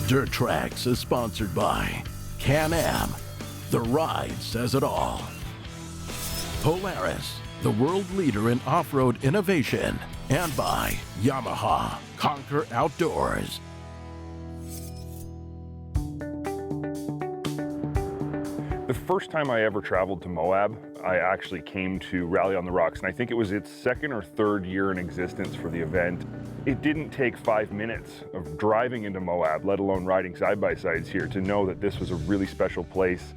Dirt Trax is sponsored by Can-Am. The ride says it all. Polaris, the world leader in off-road innovation. And by Yamaha. Conquer Outdoors. The first time I ever traveled to Moab, I actually came to Rally on the Rocks, and I think it was its second or third year in existence for the event. It didn't take 5 minutes of driving into Moab, let alone riding side-by-sides here, to know that this was a really special place.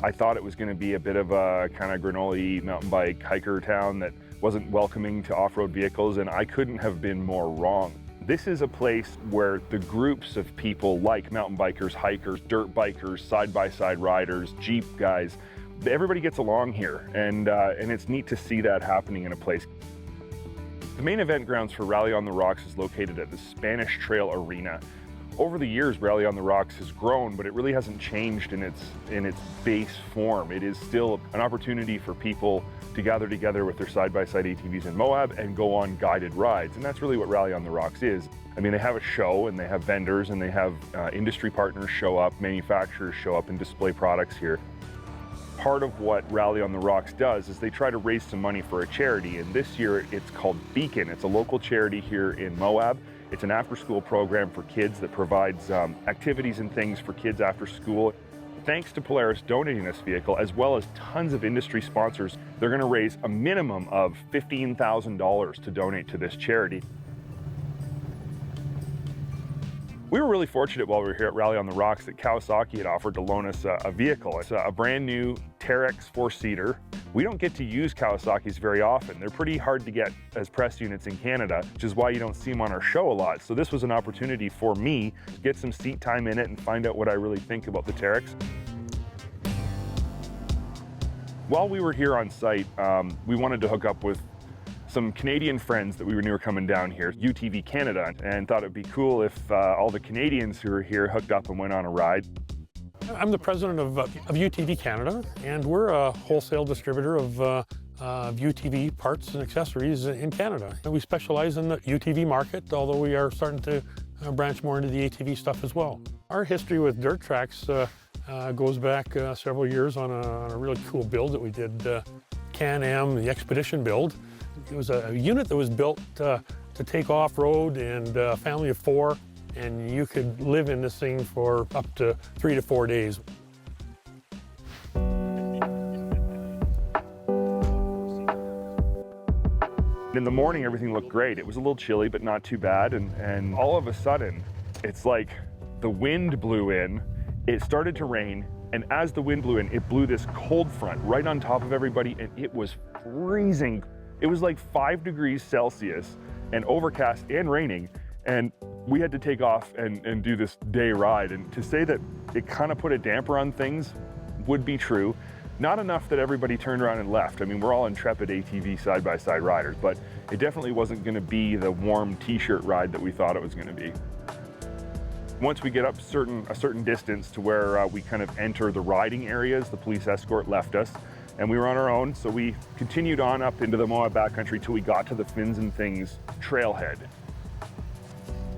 I thought it was going to be a bit of a kind of granola mountain bike hiker town that wasn't welcoming to off-road vehicles, and I couldn't have been more wrong. This is a place where the groups of people like mountain bikers, hikers, dirt bikers, side-by-side riders, Jeep guys, everybody gets along here, and it's neat to see that happening in a place. The main event grounds for Rally on the Rocks is located at the Spanish Trail Arena. Over the years, Rally on the Rocks has grown, but it really hasn't changed in its base form. It is still an opportunity for people to gather together with their side-by-side ATVs in Moab and go on guided rides. And that's really what Rally on the Rocks is. I mean, they have a show and they have vendors and they have industry partners show up, manufacturers show up and display products here. Part of what Rally on the Rocks does is they try to raise some money for a charity, and this year it's called Beacon. It's a local charity here in Moab. It's an after-school program for kids that provides activities and things for kids after school. Thanks to Polaris donating this vehicle, as well as tons of industry sponsors, they're going to raise a minimum of $15,000 to donate to this charity. We were really fortunate while we were here at Rally on the Rocks that Kawasaki had offered to loan us a vehicle. It's a brand new Teryx 4-seater. We don't get to use Kawasaki's very often. They're pretty hard to get as press units in Canada, which is why you don't see them on our show a lot. So this was an opportunity for me to get some seat time in it and find out what I really think about the Teryx. While we were here on site, we wanted to hook up with some Canadian friends that we knew were coming down here, UTV Canada, and thought it'd be cool if all the Canadians who were here hooked up and went on a ride. I'm the president of UTV Canada, and we're a wholesale distributor of UTV parts and accessories in Canada. And we specialize in the UTV market, although we are starting to branch more into the ATV stuff as well. Our history with Dirt Trax goes back several years on a really cool build that we did, Can-Am, the Expedition build. It was a unit that was built to take off-road and a family of 4, and you could live in this thing for up to 3 to 4 days. In the morning, everything looked great. It was a little chilly, but not too bad. And all of a sudden, it's like the wind blew in, it started to rain, and as the wind blew in, it blew this cold front right on top of everybody, and it was freezing. It was like 5 degrees Celsius and overcast and raining, and we had to take off and do this day ride. And to say that it kind of put a damper on things would be true. Not enough that everybody turned around and left. I mean, we're all intrepid ATV side-by-side riders, but it definitely wasn't going to be the warm t-shirt ride that we thought it was going to be. Once we get up a certain distance to where we kind of enter the riding areas, the police escort left us, and we were on our own. So we continued on up into the Moab backcountry till we got to the Fins and Things trailhead.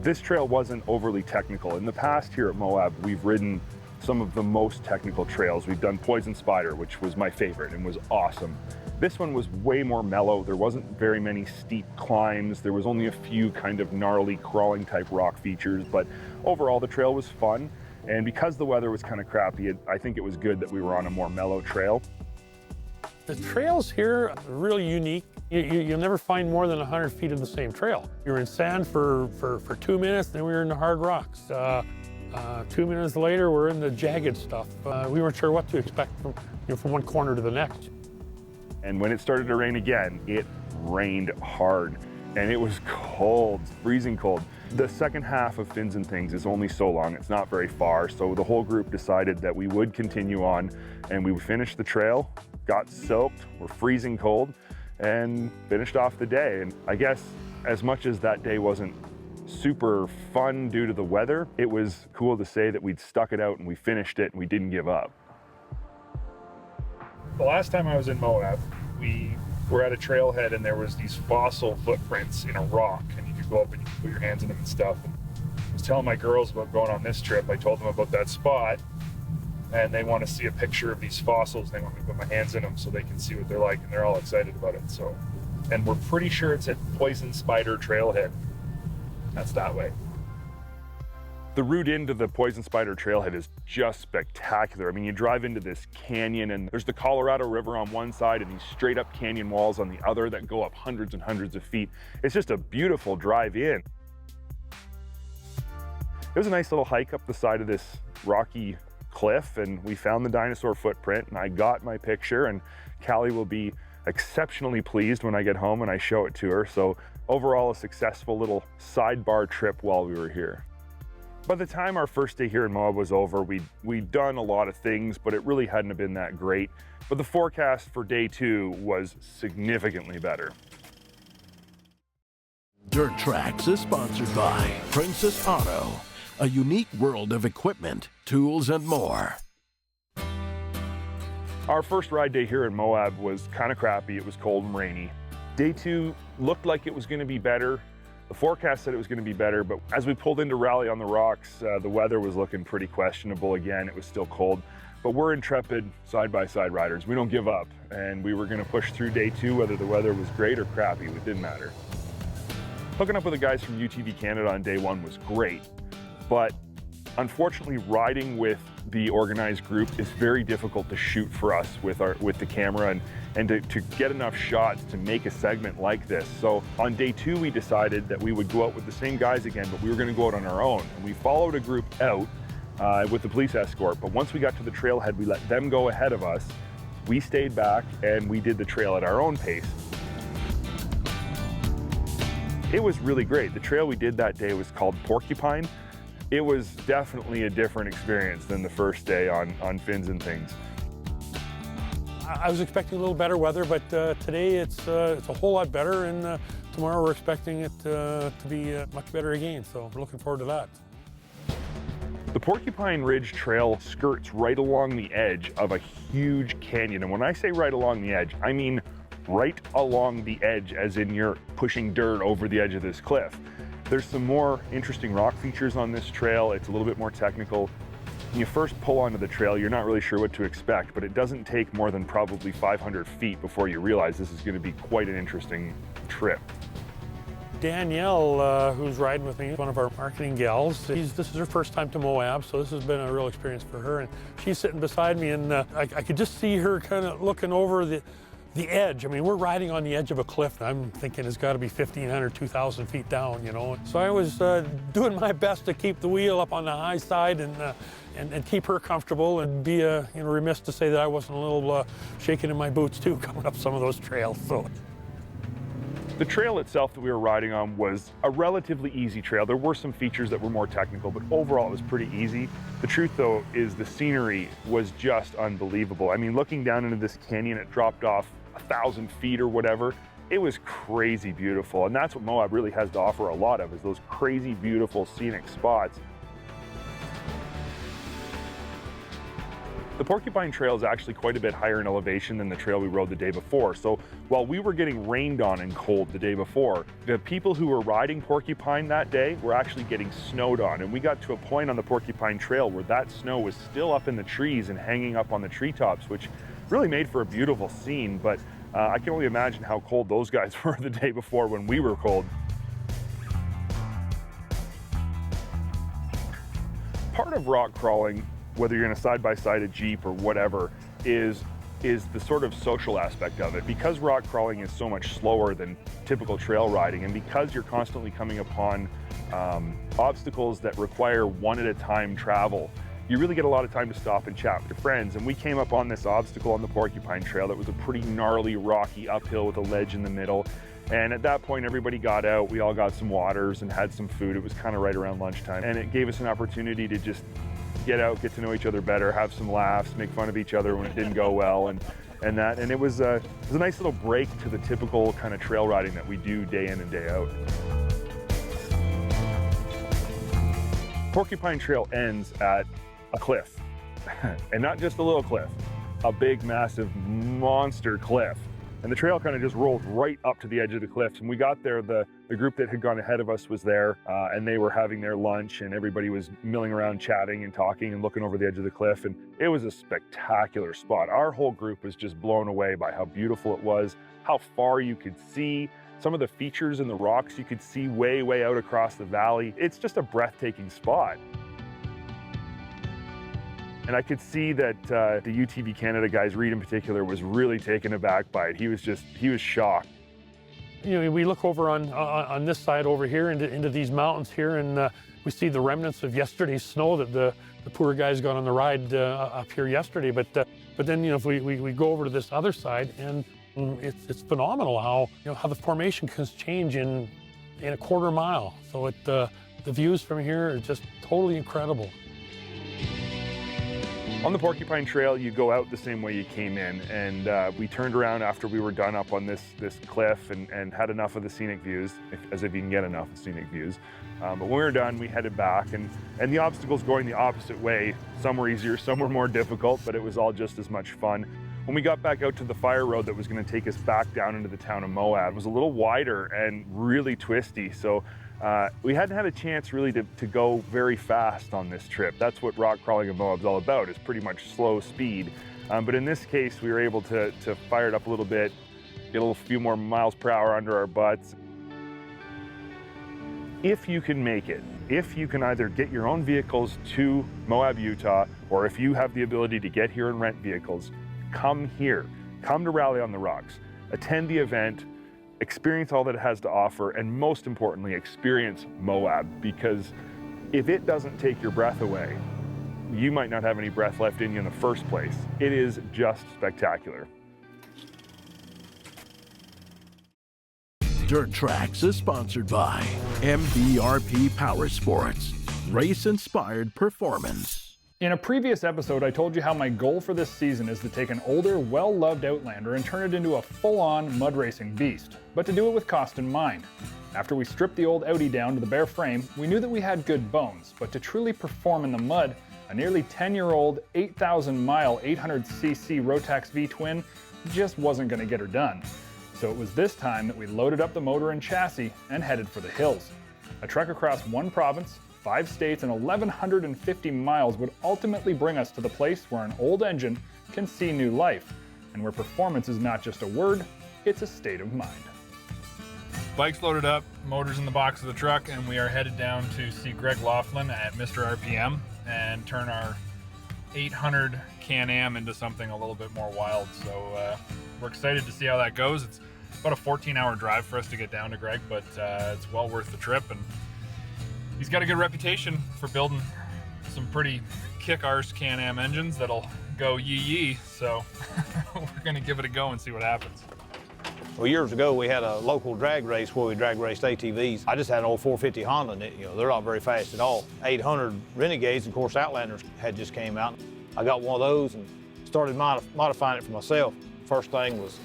This trail wasn't overly technical. In the past here at Moab, we've ridden some of the most technical trails. We've done Poison Spider, which was my favorite and was awesome. This one was way more mellow. There wasn't very many steep climbs. There was only a few kind of gnarly crawling type rock features, but overall the trail was fun. And because the weather was kind of crappy, I think it was good that we were on a more mellow trail. The trails here are really unique. You'll never find more than 100 feet of the same trail. You're in sand for 2 minutes, then we were in the hard rocks. 2 minutes later, we're in the jagged stuff. We weren't sure what to expect from one corner to the next. And when it started to rain again, it rained hard. And it was cold, freezing cold. The second half of Fins and Things is only so long, it's not very far. So the whole group decided that we would continue on, and we would finish the trail, got soaked, we're freezing cold, and finished off the day. And I guess as much as that day wasn't super fun due to the weather, it was cool to say that we'd stuck it out and we finished it and we didn't give up. The last time I was in Moab, we were at a trailhead and there was these fossil footprints in a rock, and you could go up and you could put your hands in them and stuff. And it was telling my girls about going on this trip. I told them about that spot, and they want to see a picture of these fossils. They want me to put my hands in them so they can see what they're like, and they're all excited about it. So, and we're pretty sure it's at Poison Spider Trailhead. That's that way. The route into the Poison Spider Trailhead is just spectacular. I mean, you drive into this canyon and there's the Colorado River on one side and these straight up canyon walls on the other that go up hundreds and hundreds of feet. It's just a beautiful drive in. It was a nice little hike up the side of this rocky cliff, and we found the dinosaur footprint, and I got my picture, and Callie will be exceptionally pleased when I get home and I show it to her. So overall, a successful little sidebar trip while we were here. By the time our first day here in Moab was over, we'd done a lot of things, but it really hadn't been that great. But the forecast for day 2 was significantly better. Dirt Trax is sponsored by Princess Auto, a unique world of equipment, tools, and more. Our first ride day here in Moab was kind of crappy. It was cold and rainy. Day 2 looked like it was going to be better. The forecast said it was going to be better, but as we pulled into Rally on the Rocks, the weather was looking pretty questionable again. It was still cold, but we're intrepid side-by-side riders. We don't give up, and we were going to push through day 2, whether the weather was great or crappy. It didn't matter. Hooking up with the guys from UTV Canada on day 1 was great, but unfortunately, riding with the organized group is very difficult to shoot for us with the camera and to get enough shots to make a segment like this. So on day 2, we decided that we would go out with the same guys again, but we were going to go out on our own. And we followed a group out with the police escort. But once we got to the trailhead, we let them go ahead of us. We stayed back and we did the trail at our own pace. It was really great. The trail we did that day was called Porcupine. It was definitely a different experience than the first day on Fins and Things. I was expecting a little better weather, but today it's a whole lot better, and tomorrow we're expecting it to be much better again, so we're looking forward to that. The Porcupine Ridge Trail skirts right along the edge of a huge canyon, and when I say right along the edge, I mean right along the edge, as in you're pushing dirt over the edge of this cliff. There's some more interesting rock features on this trail. It's a little bit more technical. When you first pull onto the trail, you're not really sure what to expect, but it doesn't take more than probably 500 feet before you realize this is going to be quite an interesting trip. Danielle, who's riding with me, one of our marketing gals, this is her first time to Moab, so this has been a real experience for her. And she's sitting beside me, and I could just see her kind of looking over the edge. I mean, we're riding on the edge of a cliff, and I'm thinking it's got to be 1,500, 2,000 feet down, you know. So I was doing my best to keep the wheel up on the high side and keep her comfortable, and be remiss to say that I wasn't a little shaking in my boots too, coming up some of those trails. So. The trail itself that we were riding on was a relatively easy trail. There were some features that were more technical, but overall it was pretty easy. The truth though is the scenery was just unbelievable. I mean, looking down into this canyon, it dropped off 1,000 feet or whatever. It was crazy beautiful, and that's what Moab really has to offer a lot of, is those crazy beautiful scenic spots. The Porcupine Trail is actually quite a bit higher in elevation than the trail we rode the day before. So while we were getting rained on and cold the day before, the people who were riding Porcupine that day were actually getting snowed on. And we got to a point on the Porcupine Trail where that snow was still up in the trees and hanging up on the treetops, which really made for a beautiful scene. But I can only imagine how cold those guys were the day before when we were cold. Part of rock crawling, whether you're in a side-by-side, a Jeep, or whatever, is the sort of social aspect of it. Because rock crawling is so much slower than typical trail riding, and because you're constantly coming upon obstacles that require one-at-a-time travel, you really get a lot of time to stop and chat with your friends. And we came up on this obstacle on the Porcupine Trail that was a pretty gnarly, rocky uphill with a ledge in the middle. And at that point, everybody got out. We all got some waters and had some food. It was kind of right around lunchtime. And it gave us an opportunity to just get out, get to know each other better, have some laughs, make fun of each other when it didn't go well, and it was a nice little break to the typical kind of trail riding that we do day in and day out. Porcupine Trail ends at a cliff, and not just a little cliff, a big, massive monster cliff. And the trail kind of just rolled right up to the edge of the cliffs. When we got there, the group that had gone ahead of us was there, and they were having their lunch, and everybody was milling around, chatting and talking and looking over the edge of the cliff. And it was a spectacular spot. Our whole group was just blown away by how beautiful it was, how far you could see. Some of the features in the rocks you could see way, way out across the valley. It's just a breathtaking spot. And I could see that the UTV Canada guys, Reed in particular, was really taken aback by it. He was shocked. You know, we look over on this side over here into these mountains here, and we see the remnants of yesterday's snow that the poor guys got on the ride up here yesterday. But then, you know, if we go over to this other side, and it's phenomenal how the formation can change in a quarter mile. So the views from here are just totally incredible. On the Porcupine Trail, you go out the same way you came in, and we turned around after we were done up on this cliff and had enough of the scenic views, as if you can get enough of scenic views. But when we were done, we headed back, and the obstacles going the opposite way. Some were easier, some were more difficult, but it was all just as much fun. When we got back out to the fire road that was going to take us back down into the town of Moab, it was a little wider and really twisty, so we hadn't had a chance really to go very fast on this trip. That's what rock crawling in Moab's all about, is pretty much slow speed. But in this case, we were able to fire it up a little bit, get a few more miles per hour under our butts. If you can make it, if you can either get your own vehicles to Moab, Utah, or if you have the ability to get here and rent vehicles, come here. Come to Rally on the Rocks. Attend the event. Experience all that it has to offer, and most importantly, experience Moab, because if it doesn't take your breath away, you might not have any breath left in you in the first place. It is just spectacular. Dirt Trax is sponsored by MrRPM Power Sports, race-inspired performance. In a previous episode, I told you how my goal for this season is to take an older, well-loved Outlander and turn it into a full-on mud racing beast, but to do it with cost in mind. After we stripped the old Audi down to the bare frame, we knew that we had good bones, but to truly perform in the mud, a nearly 10-year-old, 8,000-mile, 800cc Rotax V-twin just wasn't going to get her done. So it was this time that we loaded up the motor and chassis and headed for the hills. A trek across one province, 5 states, and 1,150 miles would ultimately bring us to the place where an old engine can see new life, and where performance is not just a word, it's a state of mind. Bike's loaded up, motor's in the box of the truck, and we are headed down to see Greg Laughlin at MrRPM and turn our 800 Can-Am into something a little bit more wild. So we're excited to see how that goes. It's about a 14-hour drive for us to get down to Greg, but it's well worth the trip. And he's got a good reputation for building some pretty kick-arse Can-Am engines that'll go yee-yee, so we're gonna give it a go and see what happens. Well, years ago, we had a local drag race where we drag raced ATVs. I just had an old 450 Honda, and they're not very fast at all. 800 Renegades, of course, Outlanders had just came out. I got one of those and started modifying it for myself. First thing was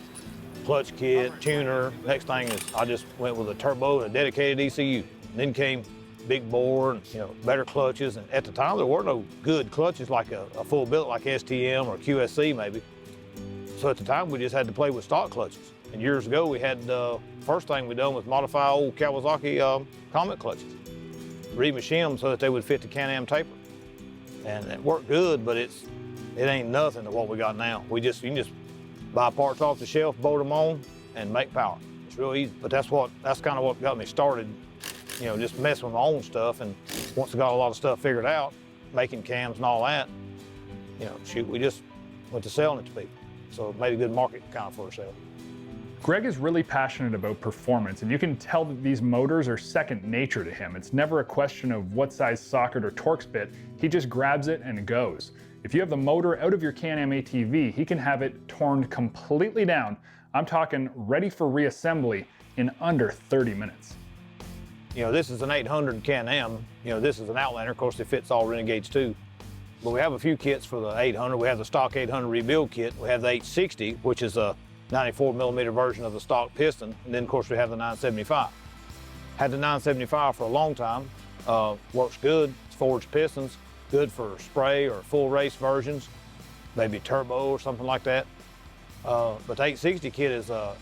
clutch kit, tuner. Next thing is I just went with a turbo and a dedicated ECU. And then came big bore and better clutches. And at the time, there were no good clutches like a full billet like STM or QSC maybe. So at the time, we just had to play with stock clutches. And years ago, we had, first thing we done was modify old Kawasaki Comet clutches. Remachine them so that they would fit the Can-Am taper. And it worked good, but it ain't nothing to what we got now. You can just buy parts off the shelf, bolt them on, and make power. It's real easy, but that's kind of what got me started, just messing with my own stuff. And once I got a lot of stuff figured out, making cams and all that, we just went to selling it to people. So it made a good market kind of for ourselves. Greg is really passionate about performance, and you can tell that these motors are second nature to him. It's never a question of what size socket or Torx bit. He just grabs it and goes. If you have the motor out of your Can-Am ATV, he can have it torn completely down. I'm talking ready for reassembly in under 30 minutes. This is an 800 Can-Am. This is an Outlander. Of course, it fits all Renegades too. But we have a few kits for the 800. We have the stock 800 rebuild kit. We have the 860, which is a 94 millimeter version of the stock piston. And then, of course, we have the 975. Had the 975 for a long time. Works good. It's forged pistons. Good for spray or full race versions. Maybe turbo or something like that. But the 860 kit is a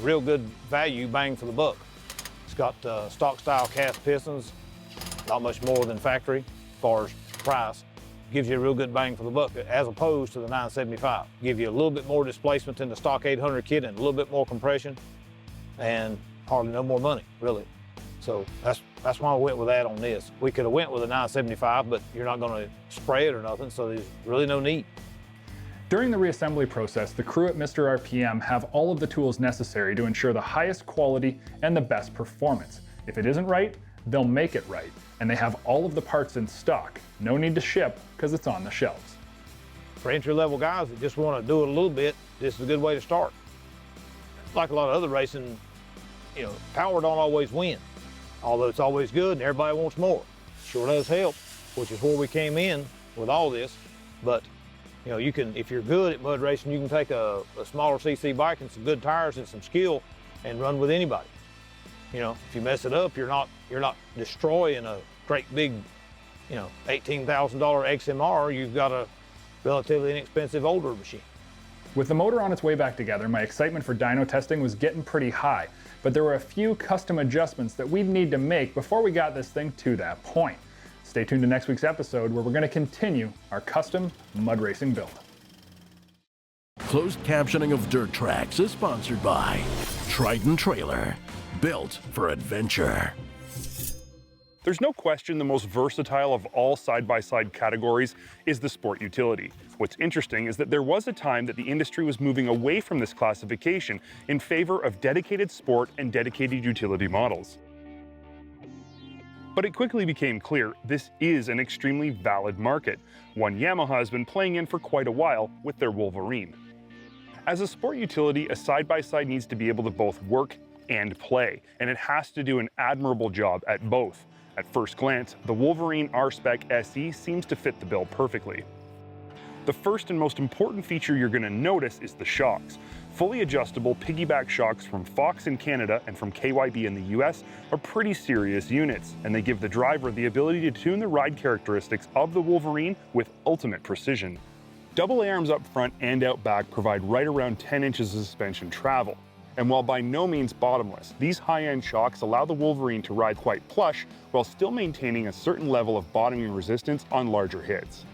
real good value bang for the buck. It's got stock style cast pistons, not much more than factory as far as price. Gives you a real good bang for the buck as opposed to the 975. Give you a little bit more displacement than the stock 800 kit and a little bit more compression and hardly no more money, really. So that's why I went with that on this. We could have went with a 975, but you're not going to spray it or nothing, so there's really no need. During the reassembly process, the crew at MrRPM have all of the tools necessary to ensure the highest quality and the best performance. If it isn't right, they'll make it right, and they have all of the parts in stock. No need to ship because it's on the shelves. For entry-level guys that just want to do it a little bit, this is a good way to start. Like a lot of other racing, you know, power don't always win. Although it's always good and everybody wants more. Sure does help, which is where we came in with all this. But you know, you can, if you're good at mud racing, you can take a smaller CC bike and some good tires and some skill and run with anybody. You know, if you mess it up, you're not destroying a great big, you know, $18,000 XMR. You've got a relatively inexpensive older machine. With the motor on its way back together, my excitement for dyno testing was getting pretty high, but there were a few custom adjustments that we'd need to make before we got this thing to that point. Stay tuned to next week's episode where we're going to continue our custom mud racing build. Closed captioning of Dirt Trax is sponsored by Triton Trailer, built for adventure. There's no question the most versatile of all side-by-side categories is the sport utility. What's interesting is that there was a time that the industry was moving away from this classification in favor of dedicated sport and dedicated utility models. But it quickly became clear this is an extremely valid market, one Yamaha has been playing in for quite a while with their Wolverine. As a sport utility, a side-by-side needs to be able to both work and play, and it has to do an admirable job at both. At first glance, the Wolverine R-Spec SE seems to fit the bill perfectly. The first and most important feature you're going to notice is the shocks. Fully adjustable piggyback shocks from Fox in Canada and from KYB in the US are pretty serious units, and they give the driver the ability to tune the ride characteristics of the Wolverine with ultimate precision. Double A-arms up front and out back provide right around 10 inches of suspension travel. And while by no means bottomless, these high-end shocks allow the Wolverine to ride quite plush while still maintaining a certain level of bottoming resistance on larger hits.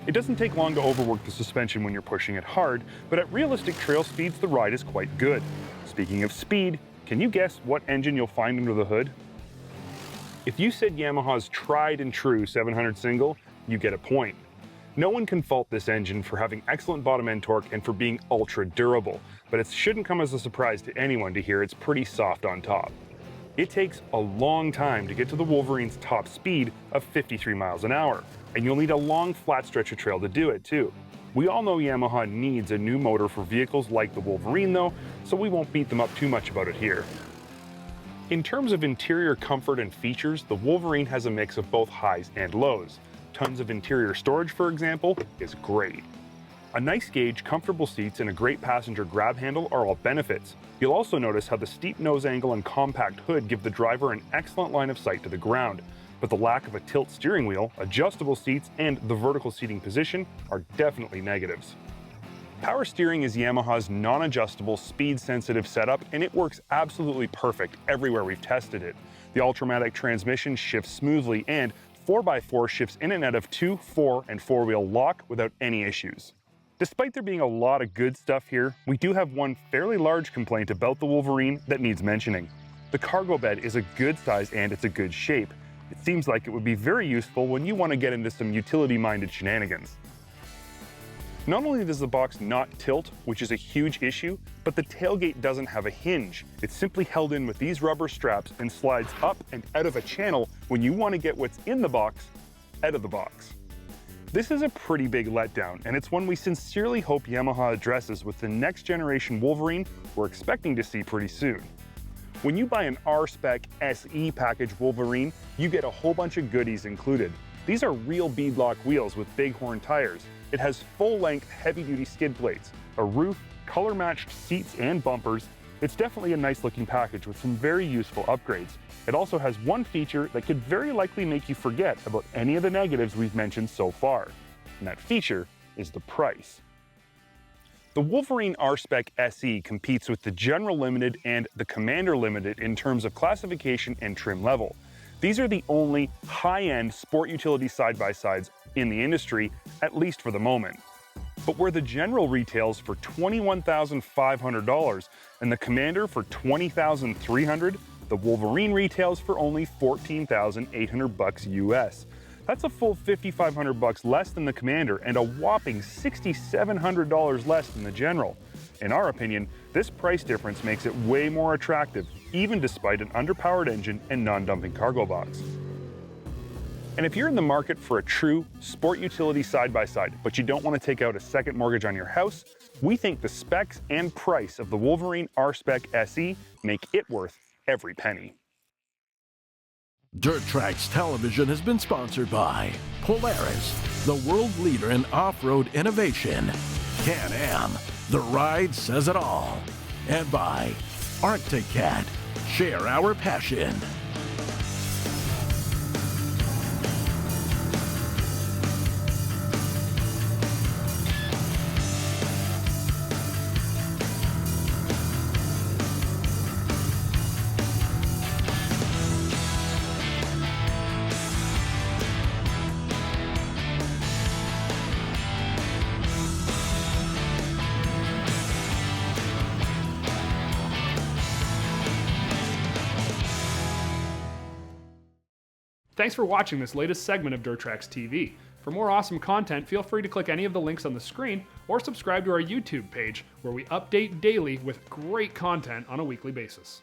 It doesn't take long to overwork the suspension when you're pushing it hard, but at realistic trail speeds the ride is quite good. Speaking of speed, can you guess what engine you'll find under the hood? If you said Yamaha's tried and true 700 single, you get a point. No one can fault this engine for having excellent bottom end torque and for being ultra durable, but it shouldn't come as a surprise to anyone to hear it's pretty soft on top. It takes a long time to get to the Wolverine's top speed of 53 miles an hour, and you'll need a long flat stretch of trail to do it too. We all know Yamaha needs a new motor for vehicles like the Wolverine though, so we won't beat them up too much about it here. In terms of interior comfort and features, the Wolverine has a mix of both highs and lows. Tons of interior storage, for example, is great. A nice gauge, comfortable seats, and a great passenger grab handle are all benefits. You'll also notice how the steep nose angle and compact hood give the driver an excellent line of sight to the ground, but the lack of a tilt steering wheel, adjustable seats, and the vertical seating position are definitely negatives. Power steering is Yamaha's non-adjustable, speed-sensitive setup, and it works absolutely perfect everywhere we've tested it. The Ultramatic transmission shifts smoothly, and 4x4 shifts in and out of 2, 4, and 4-wheel lock without any issues. Despite there being a lot of good stuff here, we do have one fairly large complaint about the Wolverine that needs mentioning. The cargo bed is a good size and it's a good shape. It seems like it would be very useful when you want to get into some utility-minded shenanigans. Not only does the box not tilt, which is a huge issue, but the tailgate doesn't have a hinge. It's simply held in with these rubber straps and slides up and out of a channel when you want to get what's in the box out of the box. This is a pretty big letdown, and it's one we sincerely hope Yamaha addresses with the next generation Wolverine we're expecting to see pretty soon. When you buy an R-Spec SE package Wolverine, you get a whole bunch of goodies included. These are real beadlock wheels with bighorn tires. It has full-length heavy-duty skid plates, a roof, color-matched seats and bumpers. It's definitely a nice-looking package with some very useful upgrades. It also has one feature that could very likely make you forget about any of the negatives we've mentioned so far, and that feature is the price. The Wolverine R-Spec SE competes with the General Limited and the Commander Limited in terms of classification and trim level. These are the only high-end sport utility side-by-sides in the industry, at least for the moment. But where the General retails for $21,500 and the Commander for $20,300, the Wolverine retails for only $14,800 US. That's a full $5,500 less than the Commander and a whopping $6,700 less than the General. In our opinion, this price difference makes it way more attractive, even despite an underpowered engine and non-dumping cargo box. And if you're in the market for a true sport utility side-by-side, but you don't want to take out a second mortgage on your house, we think the specs and price of the Wolverine R-Spec SE make it worth every penny. Dirt Trax Television has been sponsored by Polaris, the world leader in off-road innovation, Can-Am, the ride says it all, and by Arctic Cat, share our passion. Thanks for watching this latest segment of Dirt Trax TV. For more awesome content, feel free to click any of the links on the screen or subscribe to our YouTube page, where we update daily with great content on a weekly basis.